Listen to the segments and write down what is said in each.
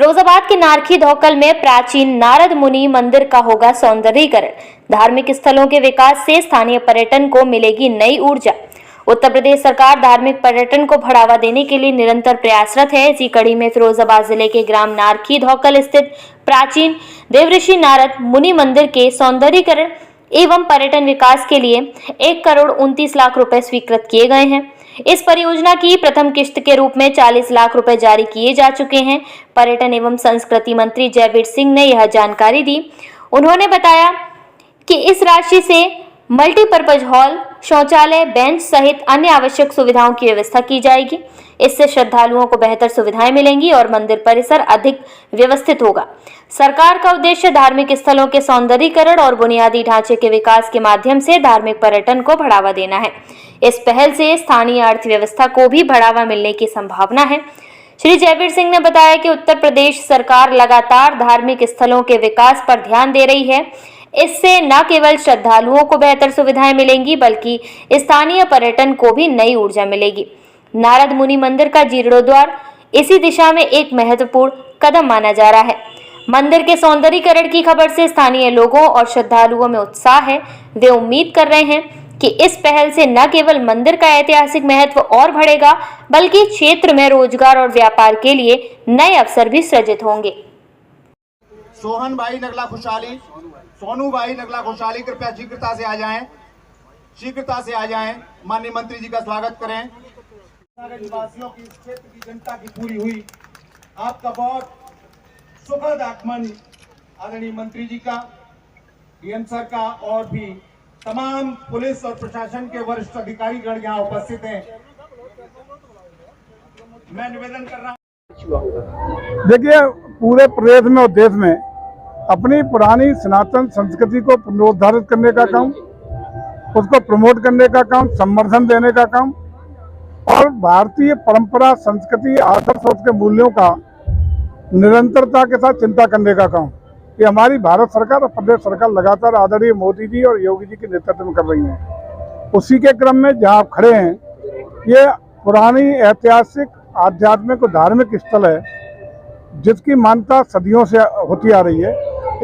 फिरोजाबाद के नारखी धौकल में प्राचीन नारद मुनि मंदिर का होगा सौंदर्यीकरण। धार्मिक स्थलों के विकास से स्थानीय पर्यटन को मिलेगी नई ऊर्जा। उत्तर प्रदेश सरकार धार्मिक पर्यटन को बढ़ावा देने के लिए निरंतर प्रयासरत है। इसी कड़ी में फिरोजाबाद जिले के ग्राम नारखी धौकल स्थित प्राचीन देवऋषि नारद मुनि मंदिर के सौंदर्यीकरण एवं पर्यटन विकास के लिए 1,29,00,000 रुपए स्वीकृत किए गए हैं। इस परियोजना की प्रथम किश्त के रूप में 40 लाख रुपए जारी किए जा चुके हैं। पर्यटन एवं संस्कृति मंत्री जयवीर सिंह ने यह जानकारी दी। उन्होंने बताया कि इस राशि से मल्टीपर्पज हॉल, शौचालय, बेंच सहित अन्य आवश्यक सुविधाओं की व्यवस्था की जाएगी। इससे श्रद्धालुओं को बेहतर सुविधाएं मिलेंगी और मंदिर परिसर अधिक व्यवस्थित होगा। सरकार का उद्देश्य धार्मिक स्थलों के सौंदर्यीकरण और बुनियादी ढांचे के विकास के माध्यम से धार्मिक पर्यटन को बढ़ावा देना है। इस पहल से स्थानीय अर्थव्यवस्था को भी बढ़ावा मिलने की संभावना है। श्री जयवीर सिंह ने बताया कि उत्तर प्रदेश सरकार लगातार धार्मिक स्थलों के विकास पर ध्यान दे रही है। इससे न केवल श्रद्धालुओं को बेहतर सुविधाएं मिलेंगी बल्कि स्थानीय पर्यटन को भी नई ऊर्जा मिलेगी। नारद मुनि मंदिर का जीर्णोद्धार इसी दिशा में एक महत्वपूर्ण कदम माना जा रहा है। मंदिर के सौंदर्यीकरण की खबर से स्थानीय लोगों और श्रद्धालुओं में उत्साह है। वे उम्मीद कर रहे हैं कि इस पहल से न केवल मंदिर का ऐतिहासिक महत्व और बढ़ेगा बल्कि क्षेत्र में रोजगार और व्यापार के लिए नए अवसर भी सृजित होंगे। सोनू भाई नगला खुशहाली कृपया शीघ्रता से आ जाएं। माननीय मंत्री जी का स्वागत करें। निवासियों की, इस क्षेत्र की जनता की पूरी हुई आपका बहुत सुखद आगमन आदरणीय मंत्री जी का, डीएम सर का और भी तमाम पुलिस और प्रशासन के वरिष्ठ अधिकारीगण यहाँ उपस्थित हैं। मैं निवेदन कर रहा हूँ। देखिए, पूरे प्रदेश में और देश में अपनी पुरानी सनातन संस्कृति को पुनरुद्धारित करने का काम, उसको प्रमोट करने का काम, संवर्धन देने का काम और भारतीय परंपरा, संस्कृति, आदर्श और उसके मूल्यों का निरंतरता के साथ चिंता करने का काम ये हमारी भारत सरकार और प्रदेश सरकार लगातार आदरणीय मोदी जी और योगी जी के नेतृत्व में कर रही हैं। उसी के क्रम में जहाँ आप खड़े हैं, ये पुरानी ऐतिहासिक आध्यात्मिक और धार्मिक स्थल है जिसकी मान्यता सदियों से होती आ रही है।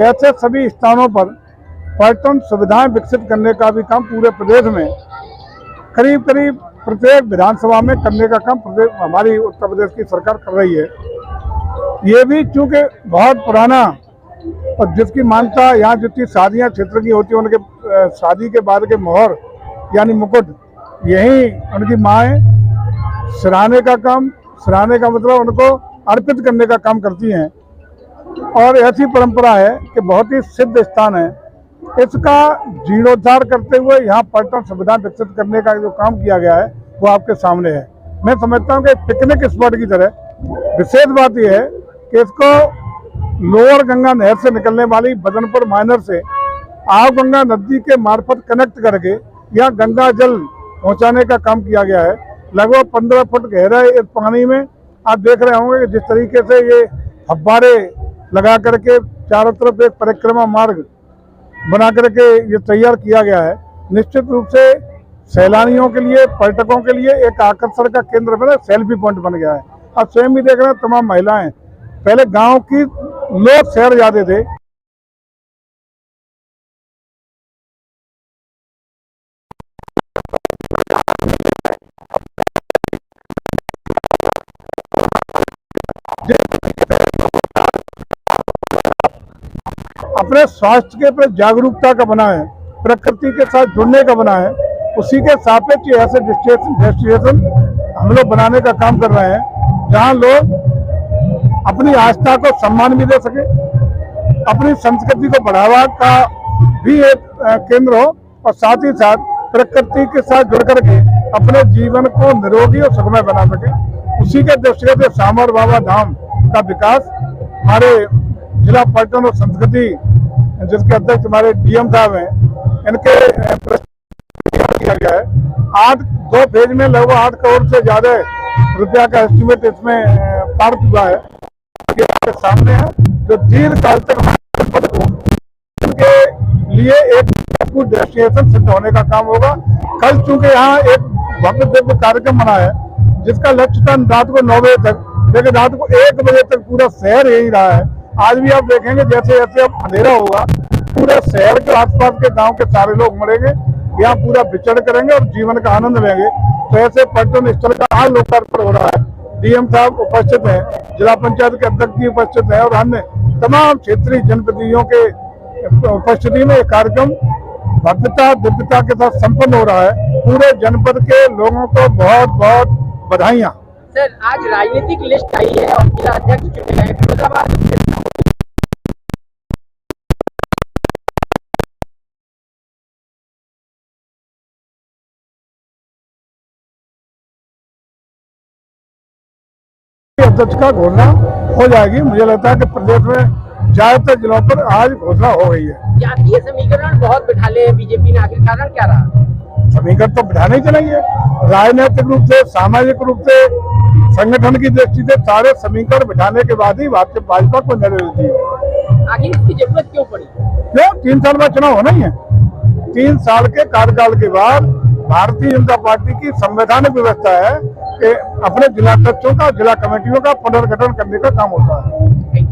ऐसे सभी स्थानों पर पर्यटन सुविधाएं विकसित करने का भी काम पूरे प्रदेश में करीब करीब प्रत्येक विधानसभा में करने का काम हमारी उत्तर प्रदेश की सरकार कर रही है। ये भी चूँकि बहुत पुराना और जिसकी मान्यता यहाँ जितनी शादियाँ क्षेत्र की होती है, उनके शादी के बाद के मोहर यानी मुकुट यही उनकी माएँ सिराने का मतलब उनको अर्पित करने का काम करती हैं। और ऐसी परंपरा है कि बहुत ही सिद्ध स्थान है। इसका जीर्णोद्धार करते हुए यहाँ पर्यटन सुविधा विकसित करने का जो काम किया गया है वो आपके सामने है। मैं समझता हूँ कि पिकनिक स्पॉट की तरह विशेष बात यह है कि इसको लोअर गंगा नहर से निकलने वाली बदनपुर माइनर से आव गंगा नदी के मार्फत कनेक्ट करके यहाँ गंगा जल पहुँचाने का काम किया गया है। लगभग 15 फुट गहरा इस पानी में आप देख रहे होंगे कि जिस तरीके से ये फव्वारे लगा करके चारों तरफ एक परिक्रमा मार्ग बना करके ये तैयार किया गया है। निश्चित रूप से सैलानियों के लिए, पर्यटकों के लिए एक आकर्षण का केंद्र बना, सेल्फी पॉइंट बन गया है। आप स्वयं भी देख रहे हैं, तमाम महिलाएं, पहले गांव की लोग शहर जाते थे, अपने स्वास्थ्य के प्रति जागरूकता का बना है, प्रकृति के साथ जुड़ने का बना है। उसी के सापेक्ष ऐसे डेस्टिनेशन हम लोग बनाने का काम कर रहे हैं जहां लोग अपनी आस्था को सम्मान भी दे सके, अपनी संस्कृति को बढ़ावा का भी एक केंद्र हो और साथ ही साथ प्रकृति के साथ जुड़ करके अपने जीवन को निरोगी और सुखमय बना सके। उसी के दृष्टिगत सामर बाबा धाम का विकास हमारे जिला पर्यटन और संस्कृति जिसके अध्यक्ष हमारे डीएम साहब हैं, इनके किया गया है। 2 फेज में लगभग 8 करोड़ से ज्यादा रुपया का एस्टिमेट इसमें पार हुआ है। आपके सामने है जो दीर्घ काल तक उनके लिए एक डेस्टिनेशन सिद्ध होने का काम होगा। कल चूंकि यहाँ एक भव्य दिव्य कार्यक्रम बना है जिसका लक्ष्य था रात को 9 बजे तक लेकिन रात को 1 बजे तक पूरा शहर यही रहा है। आज भी आप देखेंगे जैसे जैसे अब अंधेरा होगा पूरे शहर के आसपास के गांव के सारे लोग मरेंगे, यहाँ पूरा विचरण करेंगे और जीवन का आनंद लेंगे। तो ऐसे पर्यटन स्थल का आज लोकार्पण हो रहा है। डीएम साहब उपस्थित हैं, जिला पंचायत के अध्यक्ष जी उपस्थित है और अन्य तमाम क्षेत्रीय जनप्रतिनिधियों के उपस्थिति में कार्यक्रम भव्यता दिव्यता के साथ संपन्न हो रहा है। पूरे जनपद के लोगों को बहुत बहुत बधाइयाँ। सर, आज राजनीतिक लिस्ट आई है और जिला अध्यक्ष चुने गए फिरोजाबाद अध्यक्ष का घोषणा हो जाएगी। मुझे लगता है कि प्रदेश में ज्यादातर जिलों पर आज घोषणा हो गई है। जातीय समीकरण बहुत बिठा ले बीजेपी ने, आखिर कारण क्या रहा? समीकरण तो बिठाने ही चलेंगे। राजनीतिक रूप से, सामाजिक रूप से, संगठन की दृष्टि से सारे समीकरण बिठाने के बाद ही भाजपा को निर्णय लेती है। आखिर इसकी जरूरत क्यों पड़ी? 3 साल बाद चुनाव होना ही है। 3 साल के कार्यकाल के बाद भारतीय जनता पार्टी की संवैधानिक व्यवस्था है कि अपने जिला अध्यक्षों का, जिला कमेटियों का पुनर्गठन करने का काम होता है।